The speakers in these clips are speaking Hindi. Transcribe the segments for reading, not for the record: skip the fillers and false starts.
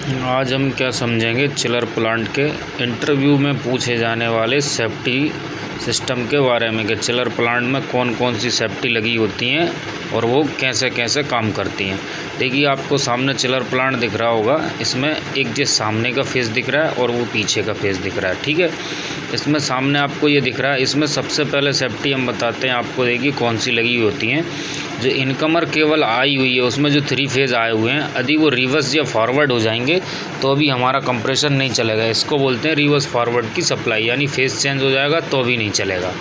आज हम क्या समझेंगे चिलर प्लांट के इंटरव्यू में पूछे जाने वाले सेफ्टी सिस्टम के बारे में कि चिलर प्लांट में कौन कौन सी सेफ्टी लगी होती हैं और वो कैसे कैसे काम करती हैं। देखिए आपको सामने चिलर प्लांट दिख रहा होगा, इसमें एक जो सामने का फेस दिख रहा है और वो पीछे का फेस दिख रहा है। ठीक है, इसमें सामने आपको ये दिख रहा है, इसमें सबसे पहले सेफ्टी हम बताते हैं आपको। देखिए कौन सी लगी होती हैं। जो इनकमर केबल आई हुई है उसमें जो 3 फेज़ आए हुए हैं, यदि वो रिवर्स या फॉरवर्ड हो जाएंगे तो अभी हमारा कंप्रेशन नहीं चलेगा। इसको बोलते हैं रिवर्स फॉरवर्ड की सप्लाई, यानी फेज़ चेंज हो जाएगा तो भी नहीं चलेगा।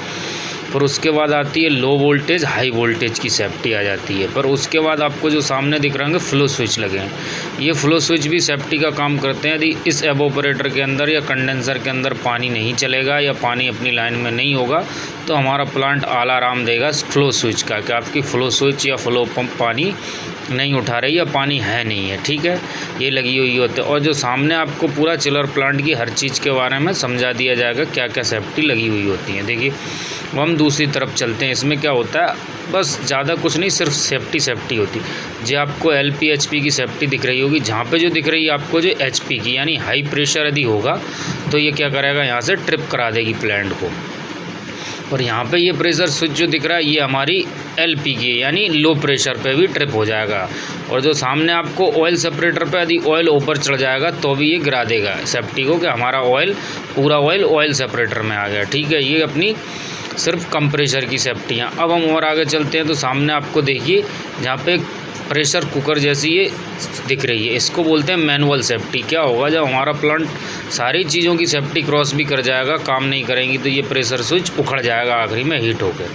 पर उसके बाद आती है लो वोल्टेज हाई वोल्टेज की सेफ्टी आ जाती है। पर उसके बाद आपको जो सामने दिख रहे होंगे फ्लो स्विच लगे हैं, ये फ्लो स्विच भी सेफ्टी का काम करते हैं। यदि इस एवोपरेटर के अंदर या कंडेंसर के अंदर पानी नहीं चलेगा या पानी अपनी लाइन में नहीं होगा तो हमारा प्लांट अलार्म देगा फ्लो स्विच का कि आपकी फ्लो स्विच या फ्लो पंप पानी नहीं उठा रही या पानी है नहीं है। ठीक है, ये लगी हुई होती है। और जो सामने आपको पूरा चिलर प्लांट की हर चीज़ के बारे में समझा दिया जाएगा क्या क्या सेफ्टी लगी हुई होती है। देखिए हम दूसरी तरफ चलते हैं। इसमें क्या होता है, बस ज़्यादा कुछ नहीं, सिर्फ सेफ्टी होती है। जो आपको LP HP की सेफ्टी दिख रही होगी, जहाँ पे जो दिख रही है आपको जो HP की, यानी हाई प्रेशर यदि होगा तो ये क्या करेगा, यहाँ से ट्रिप करा देगी प्लांट को। और यहाँ पे ये प्रेशर स्विच जो दिख रहा है ये हमारी LP की है, यानी लो प्रेशर पे भी ट्रिप हो जाएगा। और जो सामने आपको ऑयल सेपरेटर पे यदि ऑयल ऊपर चढ़ जाएगा तो भी ये गिरा देगा सेफ्टी को कि हमारा ऑयल पूरा ऑयल सेपरेटर में आ गया। ठीक है, ये अपनी सिर्फ कंप्रेशर की सेफ्टियाँ। अब हम और आगे चलते हैं तो सामने आपको देखिए जहाँ पे प्रेशर कुकर जैसी ये दिख रही है, इसको बोलते हैं मैनुअल सेफ्टी। क्या होगा, जब हमारा प्लांट सारी चीज़ों की सेफ्टी क्रॉस भी कर जाएगा, काम नहीं करेंगी, तो ये प्रेशर स्विच उखड़ जाएगा आखिरी में हीट होकर।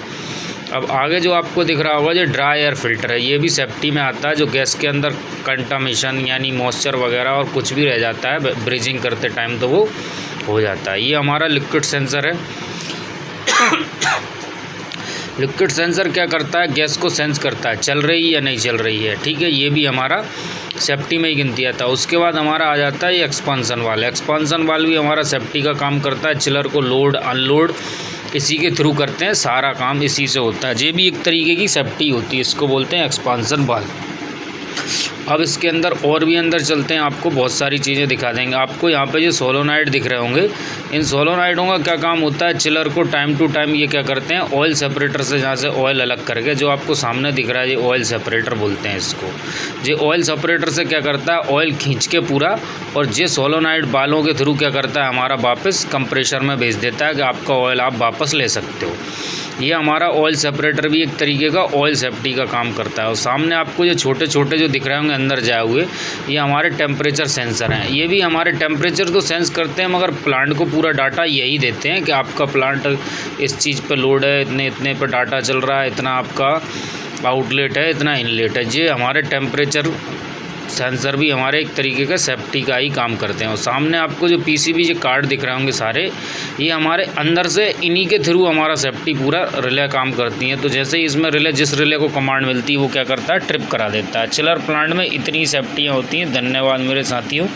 अब आगे जो आपको दिख रहा होगा जो ड्राई एयर फिल्टर है, ये भी सेफ्टी में आता है। जो गैस के अंदर कंटामिनेशन यानी मॉइस्चर वगैरह और कुछ भी रह जाता है ब्रीजिंग करते टाइम तो वो हो जाता है। ये हमारा लिक्विड सेंसर है। लिक्विड सेंसर क्या करता है, गैस को सेंस करता है चल रही या नहीं चल रही है। ठीक है, ये भी हमारा सेफ्टी में ही गिनती आता है। उसके बाद हमारा आ जाता है ये एक्सपांसन वाल। एक्सपांसन वाल भी हमारा सेफ्टी का काम करता है। चिलर को लोड अनलोड इसी के थ्रू करते हैं, सारा काम इसी से होता है। ये भी एक तरीके की सेफ्टी होती है, इसको बोलते हैं एक्सपांसन वाल। अब इसके अंदर और भी अंदर चलते हैं, आपको बहुत सारी चीज़ें दिखा देंगे। आपको यहाँ पे जो सोलोनाइड दिख रहे होंगे, इन सोलोनाइडों का क्या काम होता है, चिलर को टाइम टू टाइम ये क्या करते हैं, ऑयल सेपरेटर से जहाँ से ऑयल अलग करके, जो आपको सामने दिख रहा है ये ऑयल सेपरेटर बोलते हैं इसको। ये ऑयल सेपरेटर से क्या करता है, ऑयल खींच के पूरा, और ये सोलोनाइड बालों के थ्रू क्या करता है, हमारा वापस कंप्रेशर में भेज देता है कि आपका ऑयल आप वापस ले सकते हो। ये हमारा ऑयल सेपरेटर भी एक तरीके का ऑयल सेफ्टी का काम करता है। और सामने आपको ये छोटे छोटे जो दिख रहे होंगे अंदर जाए हुए, ये हमारे टेम्परेचर सेंसर हैं। ये भी हमारे टेम्परेचर तो सेंस करते हैं, मगर प्लांट को पूरा डाटा यही देते हैं कि आपका प्लांट इस चीज़ पे लोड है, इतने इतने पे डाटा चल रहा है, इतना आपका आउटलेट है, इतना इनलेट है। ये हमारे टेम्परेचर सेंसर भी हमारे एक तरीके का सेफ्टी का ही काम करते हैं। और सामने आपको जो PCB जो कार्ड दिख रहे होंगे सारे, ये हमारे अंदर से इन्हीं के थ्रू हमारा सेफ्टी पूरा रिले काम करती हैं। तो जैसे ही इसमें रिले, जिस रिले को कमांड मिलती है वो क्या करता है, ट्रिप करा देता है। चिलर प्लांट में इतनी सेफ्टियाँ होती हैं। धन्यवाद मेरे साथियों।